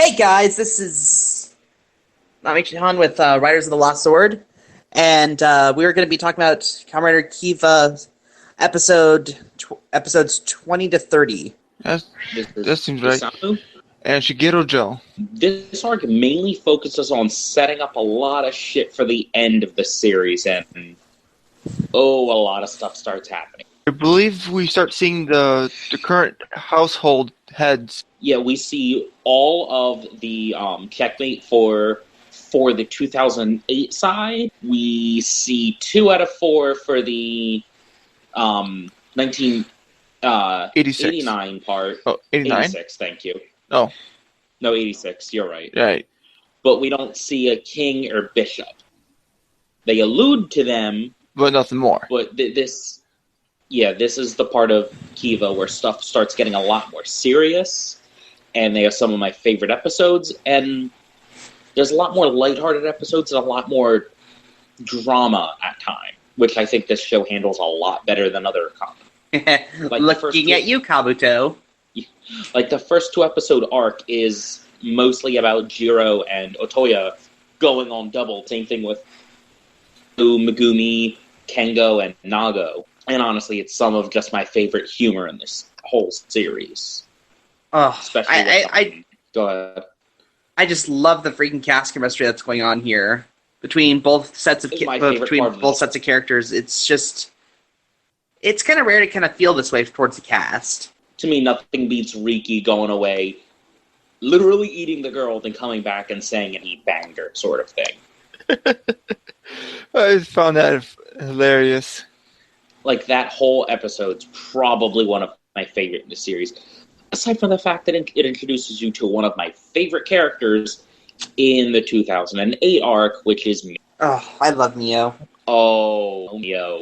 Hey guys, this is Namichi-Han with Riders of the Lost Sword, and we're going to be talking about Kamen Rider Kiva episodes 20 to 30. That seems right. And Shigeru Joe. This arc mainly focuses on setting up a lot of shit for the end of the series, and a lot of stuff starts happening. I believe we start seeing the current household heads. Yeah, we see all of the checkmate for the 2008 side. We see 2 out of 4 for the 1989 part. Oh, 89? 86, thank you. Oh. No, 86, you're right. Right. But we don't see a king or bishop. They allude to them. But nothing more. But this is the part of Kiva where stuff starts getting a lot more serious. And they are some of my favorite episodes. And there's a lot more lighthearted episodes and a lot more drama at times, which I think this show handles a lot better than other comics. Like looking at you, Kabuto. Like the first 2 episode arc is mostly about Jiro and Otoya going on double. Same thing with Megumi, Kengo, and Nago. And honestly, it's some of just my favorite humor in this whole series. Oh, Especially go ahead. I just love the freaking cast chemistry that's going on here between both sets of sets of characters. It's kind of rare to kind of feel this way towards the cast. To me, nothing beats Riki going away, literally eating the girl, then coming back and saying he banged her, sort of thing. I found that hilarious. Like, that whole episode's probably one of my favorite in the series. Aside from the fact that it introduces you to one of my favorite characters in the 2008 arc, which is Mio. Oh, I love Mio. Oh, Mio.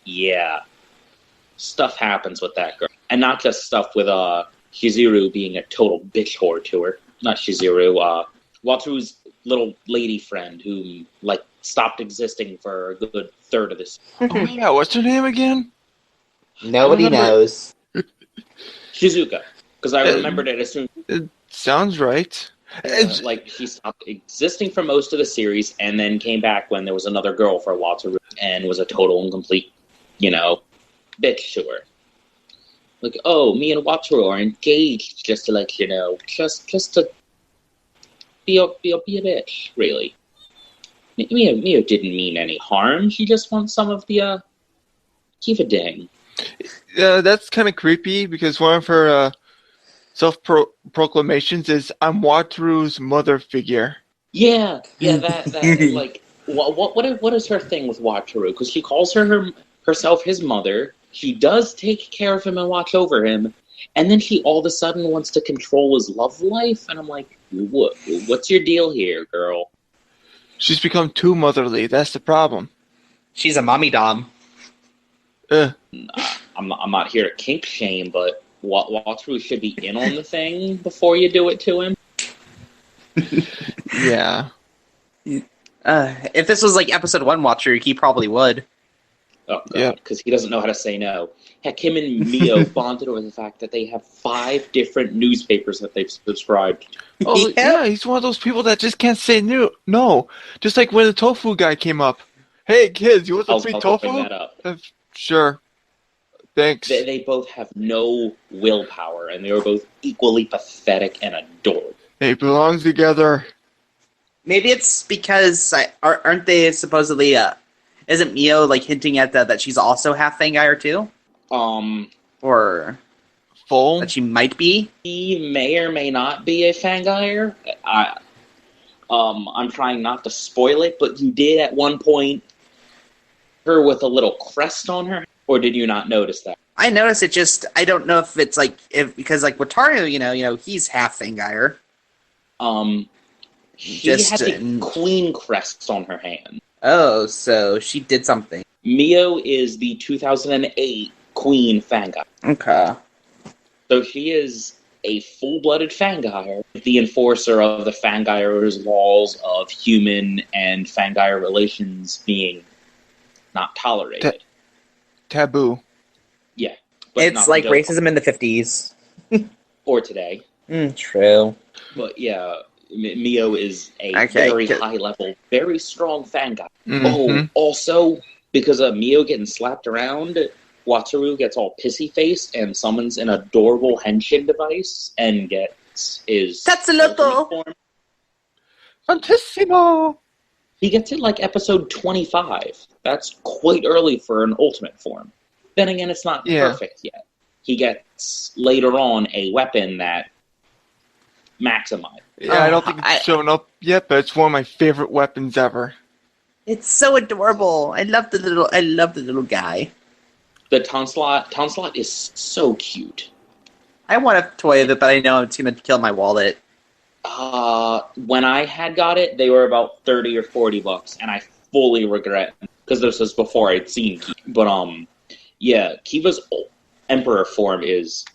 Yeah. Stuff happens with that girl. And not just stuff with Shizuru being a total bitch whore to her. Not Shizuru, Wataru's little lady friend who, stopped existing for a good third of this. Oh yeah, what's her name again? Nobody knows. Shizuka. Because I remembered it as soon. It sounds right. She stopped existing for most of the series and then came back when there was another girl for Wataru and was a total and complete, bitch to her. Like, me and Wataru are engaged, just to let you know. Just to be a bitch, really. Mio didn't mean any harm. She just wants some of the Kiva ding. Yeah, that's kind of creepy because one of her self-proclamations is, "I'm Wataru's mother figure." Yeah, that like, what is her thing with Wataru? Because she calls herself his mother. She does take care of him and watch over him, and then she all of a sudden wants to control his love life, and I'm like, what's your deal here, girl? She's become too motherly. That's the problem. She's a mommy dom. I'm not here to kink shame, but Wataru should be in on the thing before you do it to him. Yeah. If this was like episode 1 Wataru, he probably would. Oh, God, because he doesn't know how to say no. Heck, him and Mio bonded over the fact that they have 5 different newspapers that they've subscribed to. Oh, yeah, he's one of those people that just can't say no. Just like when the tofu guy came up. Hey, kids, you want some free tofu? Bring that up. Sure. Thanks. They both have no willpower, and they are both equally pathetic and adorable. They belong together. Maybe it's because, aren't they supposedly, isn't Mio, hinting at that she's also half Fangire, too? Or full? That she might be? He may or may not be a Fangire. I'm trying not to spoil it, but you did at one point her with a little crest on her, or did you not notice that? I noticed it, just I don't know if it's because Wataru, he's half Fangire. She had the queen crest on her hand. Oh, so she did something. Mio is the 2008 Queen Fangire. Okay. So she is a full-blooded Fangire, the enforcer of the Fangire's laws of human and Fangire relations being not tolerated. Taboo. Yeah. It's like racism in the 50s. Or today. True. But yeah, Mio is a very high level, very strong fan guy. Mm-hmm. Oh, also, because of Mio getting slapped around, Wataru gets all pissy faced and summons an adorable henshin device and gets his Tatsunoto form. Fantissimo! He gets it like episode 25. That's quite early for an ultimate form. Then again, it's not perfect yet. He gets later on a weapon that maximizes. Yeah, I don't think it's shown up yet, but it's one of my favorite weapons ever. It's so adorable. I love the little guy. The Tonslot is so cute. I want a toy of it, but I know it's going to kill my wallet. When I had got it, they were about $30 or $40, and I fully regret because this was before I'd seen Kiva. But yeah, Kiva's Emperor form is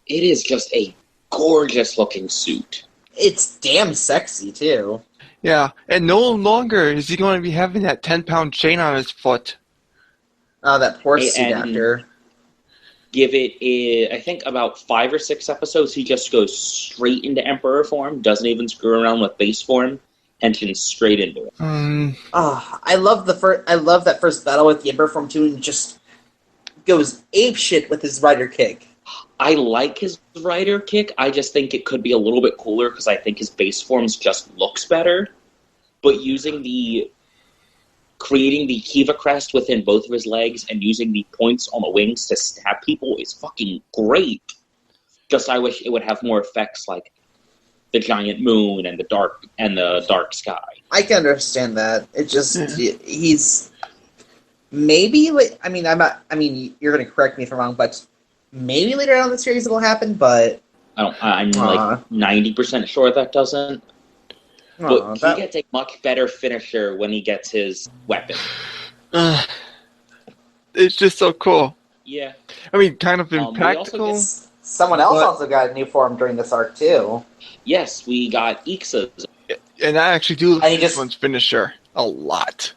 just a gorgeous looking suit. It's damn sexy too. Yeah, and no longer is he going to be having that 10-pound chain on his foot. Oh, that poor suit actor. Give it, I think, about 5 or 6 episodes, he just goes straight into Emperor form, doesn't even screw around with base form, and straight into it. I love that first battle with the Emperor form too, and just goes apeshit with his rider kick. I like his rider kick. I just think it could be a little bit cooler because I think his base forms just looks better. But creating the Kiva crest within both of his legs and using the points on the wings to stab people is fucking great. Just I wish it would have more effects like the giant moon and the dark sky. I can understand that. It just he's maybe. You're going to correct me if I'm wrong, but maybe later on in the series it'll happen. But I'm like 90% sure that doesn't. But he gets a much better finisher when he gets his weapon. It's just so cool. Yeah. I mean, kind of impractical. Someone else also got a new form during this arc, too. Yes, we got Ixa's. And I actually do like this one's finisher a lot.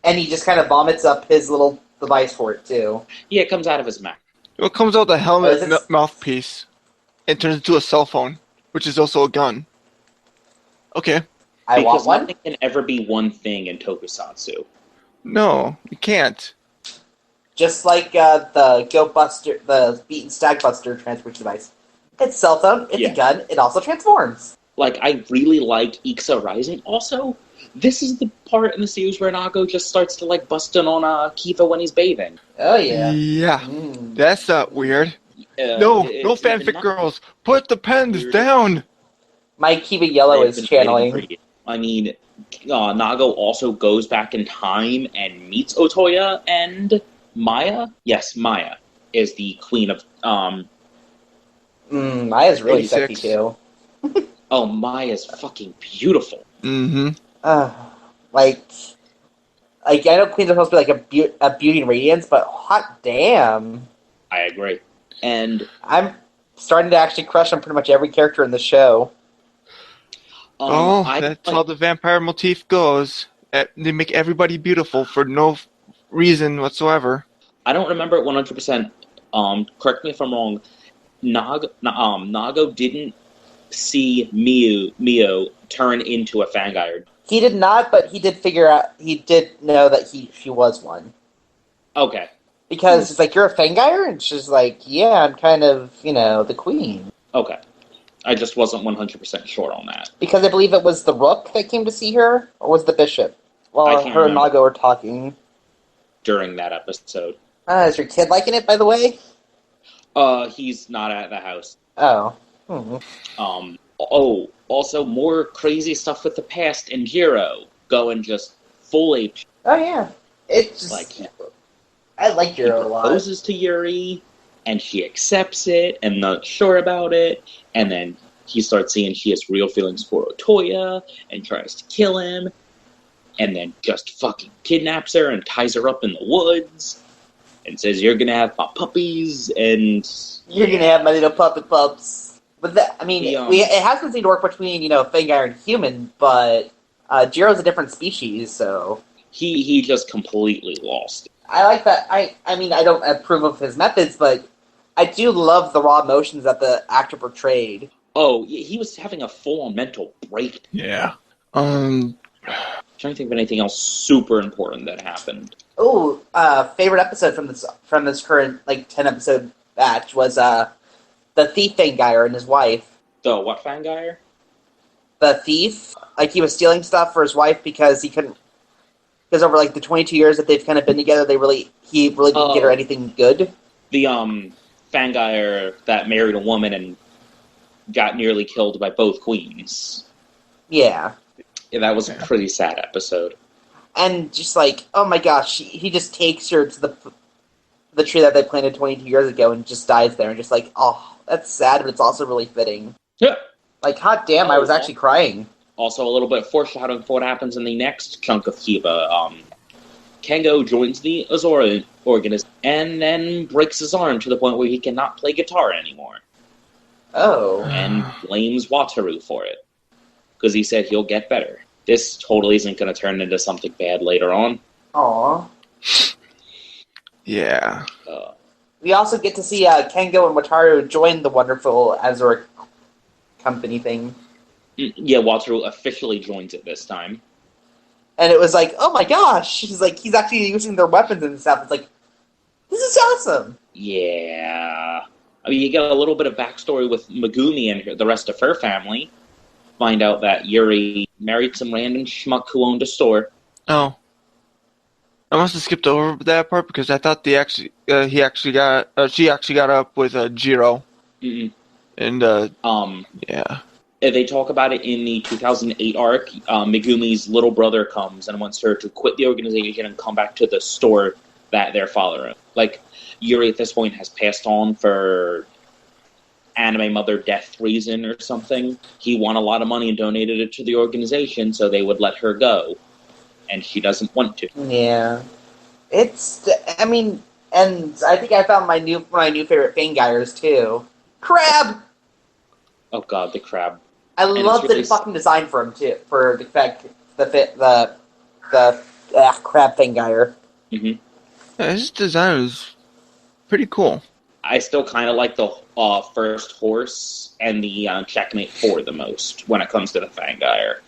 And he just kind of vomits up his little device for it, too. Yeah, it comes out of his mouth. It comes out the helmet mouthpiece and turns into a cell phone, which is also a gun. Okay. Because nothing can ever be one thing in Tokusatsu. No, you can't. Just like the Goat Buster, the Beaten Stag Buster transmission device. It's cell phone, it's a gun, it also transforms. Like, I really like Ixa Rising. Also, this is the part in the series where Nago just starts to, like, busting on Kiva when he's bathing. Oh, yeah. Yeah. That's not weird. No fanfic girls. Put the pens down. My Kiva Yellow is channeling. I mean, Nago also goes back in time and meets Otoya and Maya. Yes, Maya is the queen of... Maya's really 86. Sexy, too. Oh, Maya's fucking beautiful. Mm-hmm. I know Queens are supposed to be like a beauty and radiance, but hot damn. I agree. And I'm starting to actually crush on pretty much every character in the show. That's how the vampire motif goes. They make everybody beautiful for no reason whatsoever. I don't remember it 100%. Correct me if I'm wrong. Nago didn't see Mio turn into a Fangire. He did not, but he did know that she was one. Okay. Because it's like, you're a Fangire? And she's like, yeah, I'm kind of, the queen. Okay. I just wasn't 100% sure on that. Because I believe it was the Rook that came to see her, or was the Bishop? While her and Nago were talking. During that episode. Is your kid liking it, by the way? He's not at the house. Oh. Mm-hmm. Also more crazy stuff with the past in Jiro. Going just full ape. Oh, yeah. It's just... I like Jiro a lot. He proposes to Yuri, and she accepts it, and not sure about it, and then he starts seeing she has real feelings for Otoya, and tries to kill him, and then just fucking kidnaps her and ties her up in the woods, and says, you're gonna have my puppies, and... You're gonna have my little puppet pups. But it has been seen to work between, Fangire and human, but Jiro's a different species, so... He just completely lost it. I like that. I don't approve of his methods, but I do love the raw emotions that the actor portrayed. Oh, he was having a full-on mental break. Yeah. I'm trying to think of anything else super important that happened. Oh, favorite episode from this current 10-episode batch was the thief Fangire and his wife. The what Fangire? The thief, he was stealing stuff for his wife because he couldn't. Because over the 22 years that they've kind of been together, he really didn't get her anything good. The Fangire that married a woman and got nearly killed by both queens. Yeah. Yeah, that was a pretty sad episode. And just oh my gosh, he just takes her to the tree that they planted 22 years ago and just dies there, and just oh, that's sad, but it's also really fitting. Yeah. Hot damn, I was actually crying. Also, a little bit of foreshadowing for what happens in the next chunk of Kiva. Kengo joins the Azora organism and then breaks his arm to the point where he cannot play guitar anymore. Oh. And blames Wataru for it. Because he said he'll get better. This totally isn't going to turn into something bad later on. Aww. Yeah. We also get to see Kengo and Wataru join the wonderful Azora company thing. Yeah, Wataru officially joins it this time. And it was oh my gosh! He's actually using their weapons and stuff. It's this is awesome! Yeah. I mean, you get a little bit of backstory with Megumi and the rest of her family. Find out that Yuri married some random schmuck who owned a store. Oh. I must have skipped over that part because I thought she actually got up with Jiro. Mm-mm. And yeah. They talk about it in the 2008 arc. Megumi's little brother comes and wants her to quit the organization and come back to the store that their father owned. Yuri at this point has passed on for anime mother death reason or something. He won a lot of money and donated it to the organization so they would let her go. And she doesn't want to. Yeah. And I think I found my new favorite Fangires too. Crab! Oh god, the crab. I love the fucking design for him too. For the crab Fangire. Mm-hmm. Yeah, his design is pretty cool. I still kind of like the first horse and the checkmate 4 the most when it comes to the Fangire.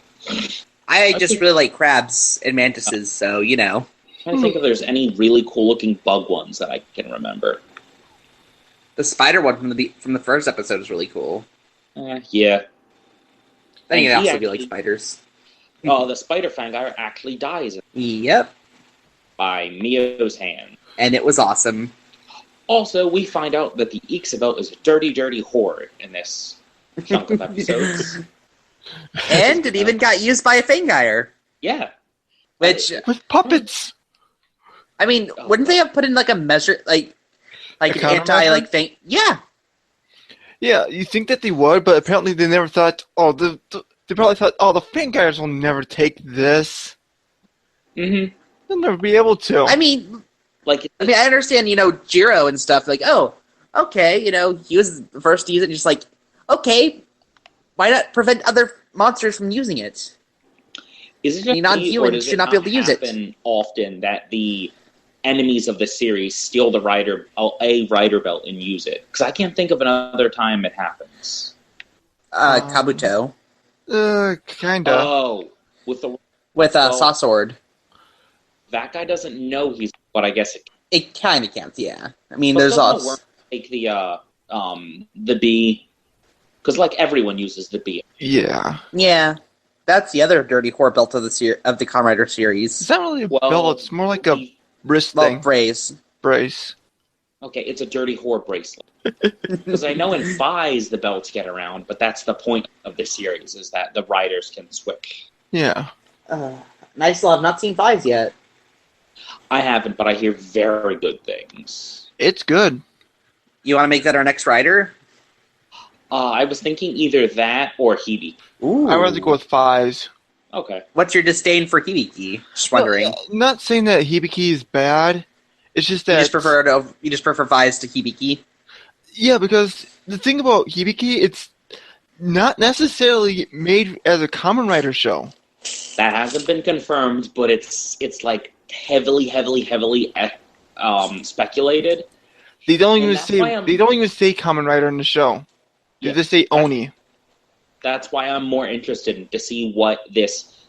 I just really like crabs and mantises, so you know. I'm trying to think if there's any really cool looking bug ones that I can remember. The spider one from the first episode is really cool. Yeah. I think it also be like spiders. The spider Fangire actually dies. Yep. By Mio's hand. And it was awesome. Also, we find out that the Ixabel is a dirty, dirty whore in this chunk of episodes. And it even got used by a Fangire. Yeah. Which with puppets. I mean, wouldn't they have put in a measure an anti thing? Yeah. Yeah, you think that they would, but apparently they never thought. They probably thought, the Fangires will never take this. Mm-hmm. They'll never be able to. I mean, I understand, Jiro and stuff. Okay, he was the first to use it. And just okay, why not prevent other monsters from using it? Is it just non-human should not be able to use it. Often that the enemies of the series steal a rider belt and use it? Because I can't think of another time it happens. Kabuto. Kinda. Oh, with Saw Sword. That guy doesn't know but I guess it kind of counts. Yeah, I mean, there's also take the bee, because everyone uses the bee. Yeah. Yeah. That's the other dirty whore belt of the Kamen Rider series. It's not really a belt. It's more like a wrist thing. Brace. Okay, it's a dirty whore bracelet. Because I know in Fi's the belts get around, but that's the point of the series, is that the riders can switch. Yeah. I still have not seen Fi's yet. I haven't, but I hear very good things. It's good. You want to make that our next rider? I was thinking either that or Hibiki. I'd rather go with Fi's. Okay. What's your disdain for Hibiki? Just wondering. Not saying that Hibiki is bad. It's just that you just prefer Fi's to Hibiki. Yeah, because the thing about Hibiki, it's not necessarily made as a Kamen Rider show. That hasn't been confirmed, but it's heavily speculated. They don't even say Kamen Rider in the show. They just say Oni. That's why I'm more interested in to see what this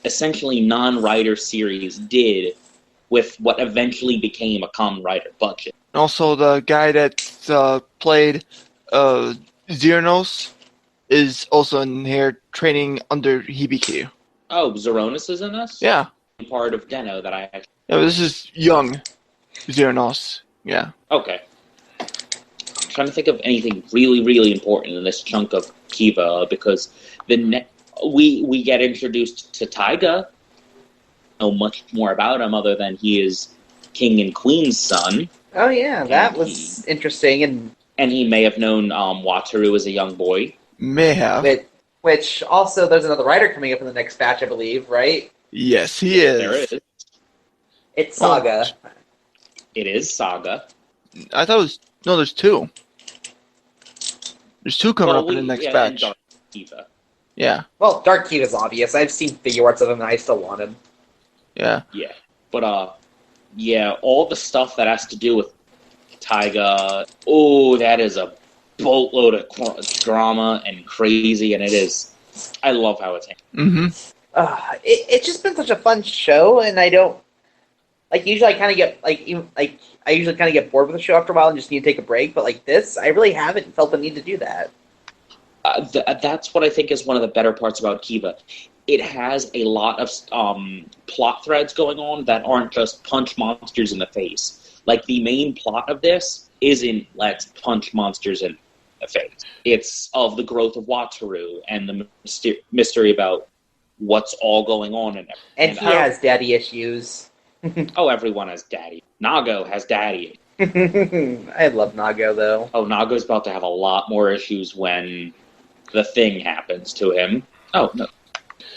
essentially non-Rider series did with what eventually became a Kamen Rider budget. Also, the guy that played Xenos is also in here training under Hibiki. Oh, Zeronis is in this? Yeah. Part of Deno that I actually... Yeah, this is young Xenos. Yeah. Okay. I'm trying to think of anything really, really important in this chunk of Kiva, because we get introduced to Taiga. Know much more about him other than he is King and Queen's son. Oh yeah, that was interesting, and he may have known Wataru as a young boy. May have. Which also, there's another writer coming up in the next batch, I believe, right? Yes, he is. There is. It's Saga. It is Saga. I thought it was... No, there's two. There's two coming up in the next batch. And Dark Kiva. Yeah. Well, Dark Kiva's obvious. I've seen figure arts of him and I still want him. Yeah. Yeah. But, all the stuff that has to do with Taiga, that is a boatload of drama and crazy, and it is... I love how it's handled. Mm-hmm. It's just been such a fun show, and I don't... usually I kind of get, I usually kind of get bored with the show after a while and just need to take a break, but like this, I really haven't felt the need to do that. That's what I think is one of the better parts about Kiva. It has a lot of plot threads going on that aren't just punch monsters in the face. Like, the main plot of this isn't let's punch monsters in the face. It's of the growth of Wataru and the mystery about what's all going on in there. And he has daddy issues. Oh, everyone has daddy. Nago has daddy. I love Nago, though. Oh, Nago's about to have a lot more issues when the thing happens to him. Oh, no.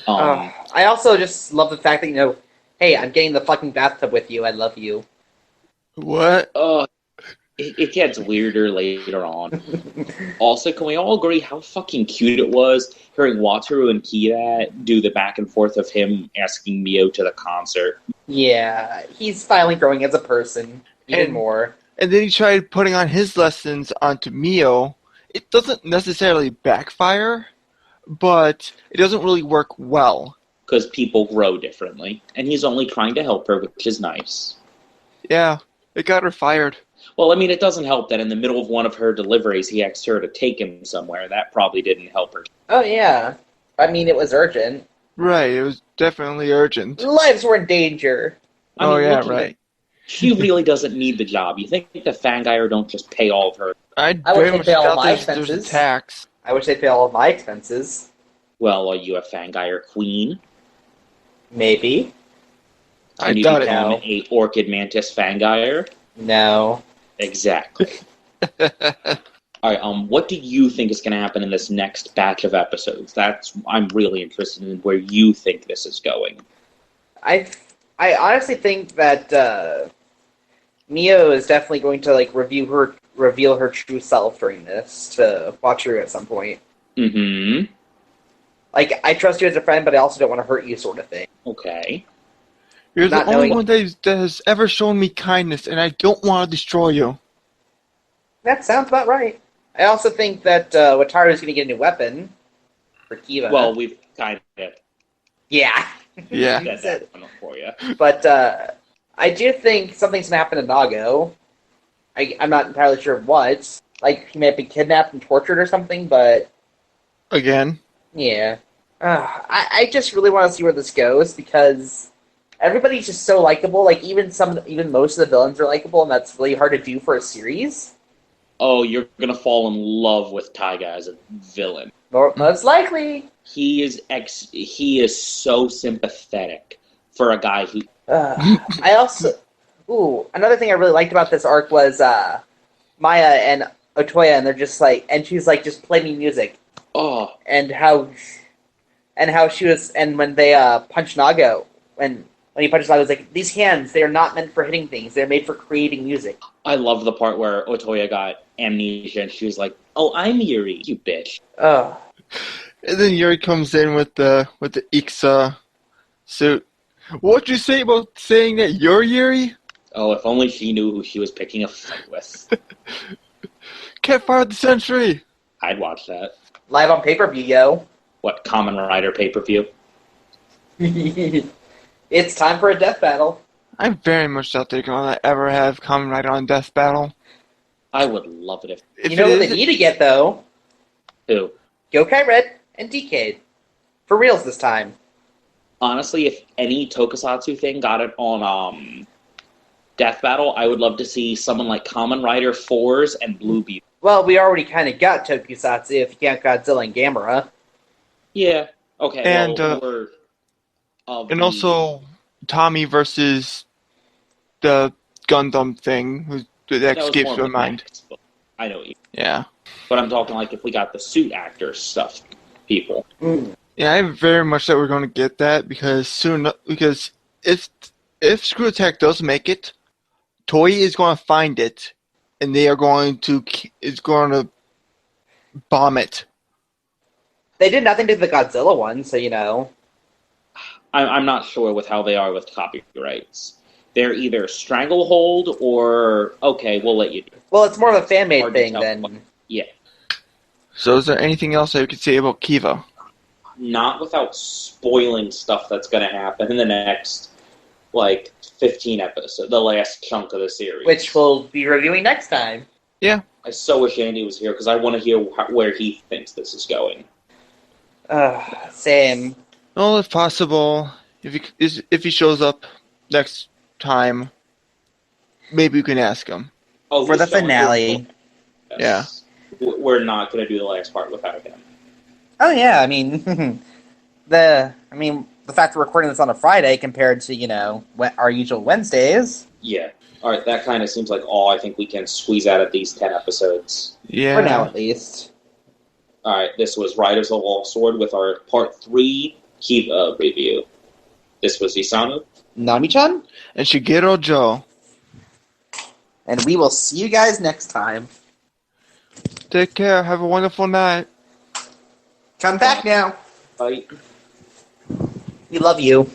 I also just love the fact that, hey, I'm getting the fucking bathtub with you. I love you. What? It gets weirder later on. Also, can we all agree how fucking cute it was hearing Wataru and Kiva do the back and forth of him asking Mio to the concert? Yeah, he's finally growing as a person, even more. And then he tried putting on his lessons onto Mio. It doesn't necessarily backfire, but it doesn't really work well. Because people grow differently, and he's only trying to help her, which is nice. Yeah, it got her fired. Well, I mean, it doesn't help that in the middle of one of her deliveries, he asked her to take him somewhere. That probably didn't help her. Oh, yeah. I mean, it was urgent. Right, it was definitely urgent. Lives were in danger. Right. She really doesn't need the job. You think the Fangire don't just pay all of her? I wish they pay all of my expenses. There's a tax. I wish they pay all of my expenses. Well, are you a Fangire queen? Maybe. I doubt it. A Orchid Mantis Fangire? No. Exactly. All right. What do you think is going to happen in this next batch of episodes? I'm really interested in where you think this is going. I honestly think that Mio is definitely going to reveal her true self during this to Wataru at some point. Mm-hmm. I trust you as a friend, but I also don't want to hurt you, sort of thing. Okay. You're the only one that has ever shown me kindness, and I don't want to destroy you. That sounds about right. I also think that Wataru is going to get a new weapon for Kiva. Well, we've kind of... Yeah. Yeah. That for you. But I do think something's going to happen to Nago. I'm not entirely sure what. He may have been kidnapped and tortured or something, but... Again? Yeah. I just really want to see where this goes, because everybody's just so likable. Even most of the villains are likable, and that's really hard to do for a series. Oh, you're gonna fall in love with Taiga as a villain. Most likely. He is so sympathetic for a guy who... I also... another thing I really liked about this arc was Maya and Otoya, and they're just and she's just play me music. Oh. And how she was, and when they punched Nago, when he punched Nago, it was these hands, they are not meant for hitting things, they're made for creating music. I love the part where Otoya got amnesia, and she was like, "Oh, I'm Yuri, you bitch." Oh. And then Yuri comes in with the Ixa suit. What'd you say about saying that you're Yuri? Oh, if only she knew who she was picking a fight with. Campfire of the Century! I'd watch that. Live on pay-per-view, yo. What, Kamen Rider pay-per-view? It's time for a death battle. I very much doubt they're going to ever have Kamen Rider on Death Battle. I would love it if you know what they need to get, though? Who? Yokai Red and Decade. For reals this time. Honestly, if any Tokusatsu thing got it on Death Battle, I would love to see someone like Kamen Rider 4s and Blue Beetle. Well, we already kind of got Tokusatsu if you count Godzilla and Gamera. Yeah. Okay. And, also Tommy versus the Gundam thing that escapes my mind. I know what you mean. Yeah. But I'm talking like if we got the suit actor stuff, people. Yeah, I very much that we're going to get that because if Screw Attack does make it, Toei is going to find it, and they are going to bomb it. They did nothing to the Godzilla one, so you know. I'm not sure with how they are with copyrights. They're either stranglehold or okay, we'll let you do it. Well, it's more of a fan-made thing than... Yeah. So is there anything else I could say about Kiva? Not without spoiling stuff that's going to happen in the next, 15 episodes, the last chunk of the series. Which we'll be reviewing next time. Yeah. I so wish Andy was here, because I want to hear where he thinks this is going. Same. Well, if possible, if he shows up next time, maybe we can ask him. Oh, for the finale. Yes. Yeah. We're not going to do the last part without him. Oh yeah, I mean, the fact we're recording this on a Friday compared to our usual Wednesdays. Yeah. All right, that kind of seems like all I think we can squeeze out of these 10 episodes. Yeah. For now, at least. All right, this was Riders of the Lost Sword with our Part 3 Kiva review. This was Isamu. Nami-chan. And Shigeru Joe. And we will see you guys next time. Take care. Have a wonderful night. Come back now. Bye. We love you.